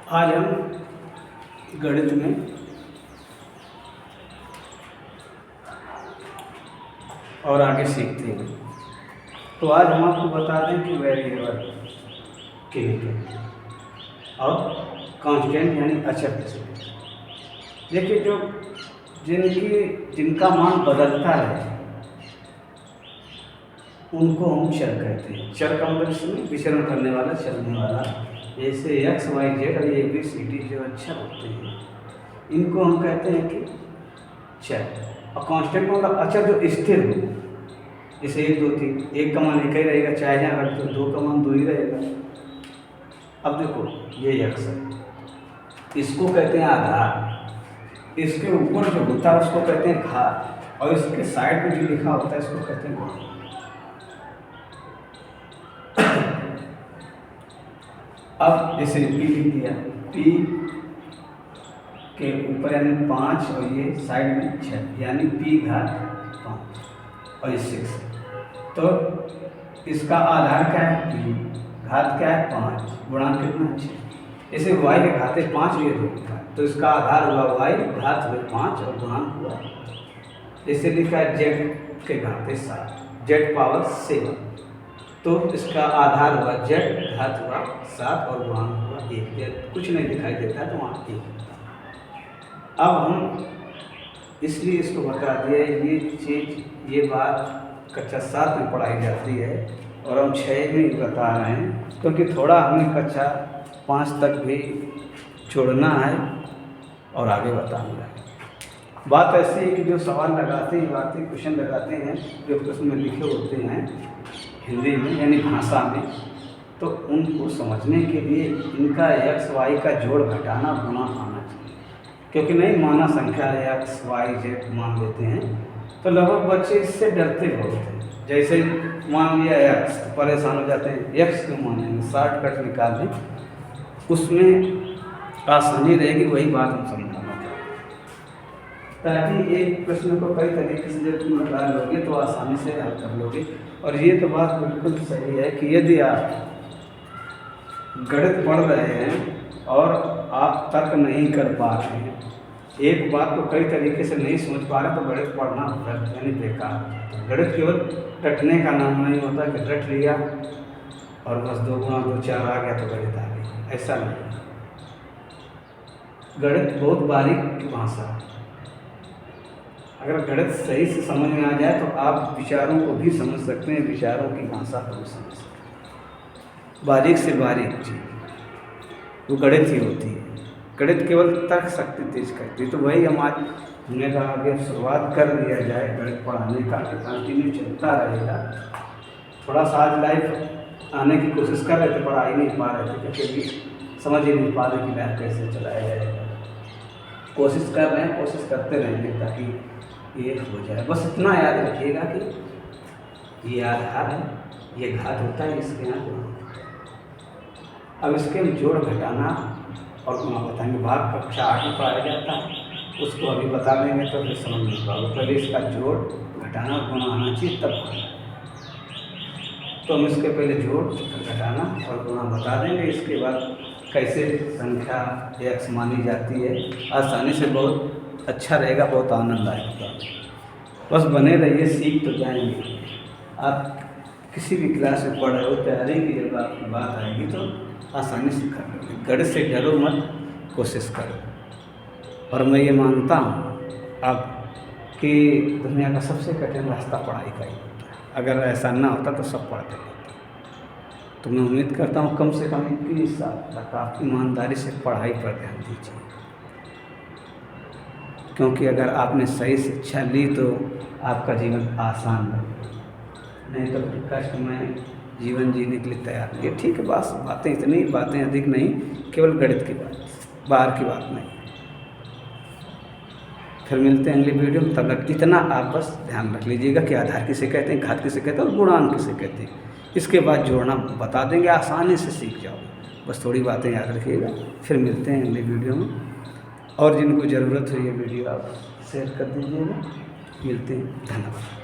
आज हम गणित में और आगे सीखते हैं। तो आज हम आपको बता दें कि वेरिएबल किन्हें कहते हैं और कांस्टेंट यानी अचर किसे कहते हैं। देखिए, जो जिनका मान बदलता है उनको हम चर कहते हैं। चर का मतलब इसमें विचरण करने वाला, चलने वाला, जैसे एक्स वाई जेड और ए बी सी डी जो अक्षर होते हैं इनको हम कहते हैं कि चर। और कांस्टेंट का मतलब अचर जो स्थिर हो, जैसे 1 2 3, एक का मान एक ही रहेगा, चाहे जहाँ रख दो 2 का मान 2 ही रहेगा। अब देखो, ये एक्स है, इसको कहते हैं आधार, इसके ऊपर जो होता है उसको कहते हैं घात, और इसके साइड में जो लिखा होता है इसको कहते हैं गुणा। अब जैसे पी लिख दिया, पी के ऊपर यानी 5 और ये साइड में 6 यानी पी घात 5 और ये 6। तो इसका आधार क्या है? पी, घात क्या है? 5, गुणांक कितना? 6। जैसे वाई के घाते 5 ये 2, तो इसका आधार हुआ वाई, घात हुए 5 और गुणांक हुआ। जैसे लिखा है जेड के घाते 7, जेड पावर 7, तो इसका आधार हुआ जेड, घात हुआ 7 और गुणांक हुआ 1। कुछ नहीं दिखाई देता है तो वहाँ 1 होता। अब हम इसलिए इसको बता दिया, ये चीज़, ये बात कक्षा 7 में पढ़ाई जाती है और हम 6 में बता रहे हैं, क्योंकि थोड़ा हमें कक्षा 5 तक भी छोड़ना है और आगे बताना है। बात ऐसी है कि जो सवाल लगाते हैं, क्वेश्चन लगाते हैं, जो प्रश्न में लिखे होते हैं हिंदी में यानी भाषा में, तो उनको समझने के लिए इनका एक्स वाई का जोड़ घटाना गुणा आना चाहिए। क्योंकि नहीं माना संख्या एक्स वाई जेड मान लेते हैं तो लगभग बच्चे इससे डरते बहुत हैं। जैसे मान लिया एक्स तो परेशान हो जाते हैं, एक्स क्यों मानेंगे, शॉर्टकट निकाल दें, उसमें आसानी रहेगी। वही बात हम समझाना चाहते हैं, ताकि एक प्रश्न को कई तरीके से जब तुम लगा लोगे तो आसानी से हल कर लोगे। और ये तो बात बिल्कुल सही है कि यदि आप गणित पढ़ रहे हैं और आप तर्क नहीं कर पा रहे हैं, एक बात को कई तरीके से नहीं समझ पा रहे, तो गणित पढ़ना व्यर्थ यानी बेकार। गणित केवल रटने का नाम नहीं होता कि रट लिया और बस 2 गुणा 2 4 आ गया तो गणित आ गई, ऐसा नहीं। गणित बहुत बारीक भाषा है। अगर गणित सही से समझ में आ जाए तो आप विचारों को भी समझ सकते हैं, विचारों की भाषा को भी समझ सकते हैं। बारीक से बारीक चीज वो गणित ही होती है। गणित केवल तर्क शक्ति तेज करती है। तो वही हमने कहा आगे शुरुआत कर दिया जाए गणित पढ़ाने का, कंटिन्यू चलता रहेगा। थोड़ा सा आज लाइफ आने की कोशिश कर रहे थे, पढ़ा ही नहीं पा रहे थे क्योंकि भी समझ ही नहीं पा रहे कि लाइफ कैसे चलाया जाएगा। कोशिश कर रहे हैं, कोशिश करते रहेंगे ताकि ये हो जाए। बस इतना याद रखिएगा कि ये आधार है, ये घात होता है, इसके यहाँ गुणा होता है। अब इसके जोड़ घटाना और गुणा बताएंगे, भाग कक्षा 8 में पढ़ाया जाता है, उसको अभी बता देंगे तो फिर समझ नहीं पाओगे। पहले इसका जोड़ घटाना और गुणा आना चाहिए तब पढ़ना। तो हम इसके पहले जोड़ घटाना और गुणा बता देंगे, इसके बाद कैसे संख्या एक्स मानी जाती है। आसानी से बहुत अच्छा रहेगा, बहुत आनंद आएगा। बस बने रहिए, सीख तो जाएंगे। आप किसी भी क्लास में पढ़ रहे हो, तैयारी की जब आपकी बात आएगी तो आसानी से कर लोगे। गणित से डरो मत, कोशिश करो। और मैं ये मानता हूँ अब कि दुनिया का सबसे कठिन रास्ता पढ़ाई का ही होता है। अगर ऐसा ना होता तो सब पढ़ते होते। तो मैं उम्मीद करता हूँ कम से कम 21 साल तक आप ईमानदारी से पढ़ाई पर ध्यान दीजिए, क्योंकि अगर आपने सही शिक्षा ली तो आपका जीवन आसान बनेगा, नहीं तो फिर कष्ट में जीवन जीने के लिए तैयार नहीं है। ठीक है, बस बातें इतनी, बातें अधिक नहीं, केवल गणित की बात, बाहर की बात नहीं। फिर मिलते हैं अगली वीडियो में, तब तक इतना आप बस ध्यान रख लीजिएगा कि आधार किसे कहते हैं, घात किसे कहते हैं और गुणांक किसे कहते हैं। इसके बाद जोड़ना बता देंगे, आसानी से सीख जाओगे। बस थोड़ी बातें याद रखिएगा। फिर मिलते हैं अगली वीडियो में, और जिनको ज़रूरत हो ये वीडियो आप शेयर कर दीजिएगा। मिलते हैं, धन्यवाद।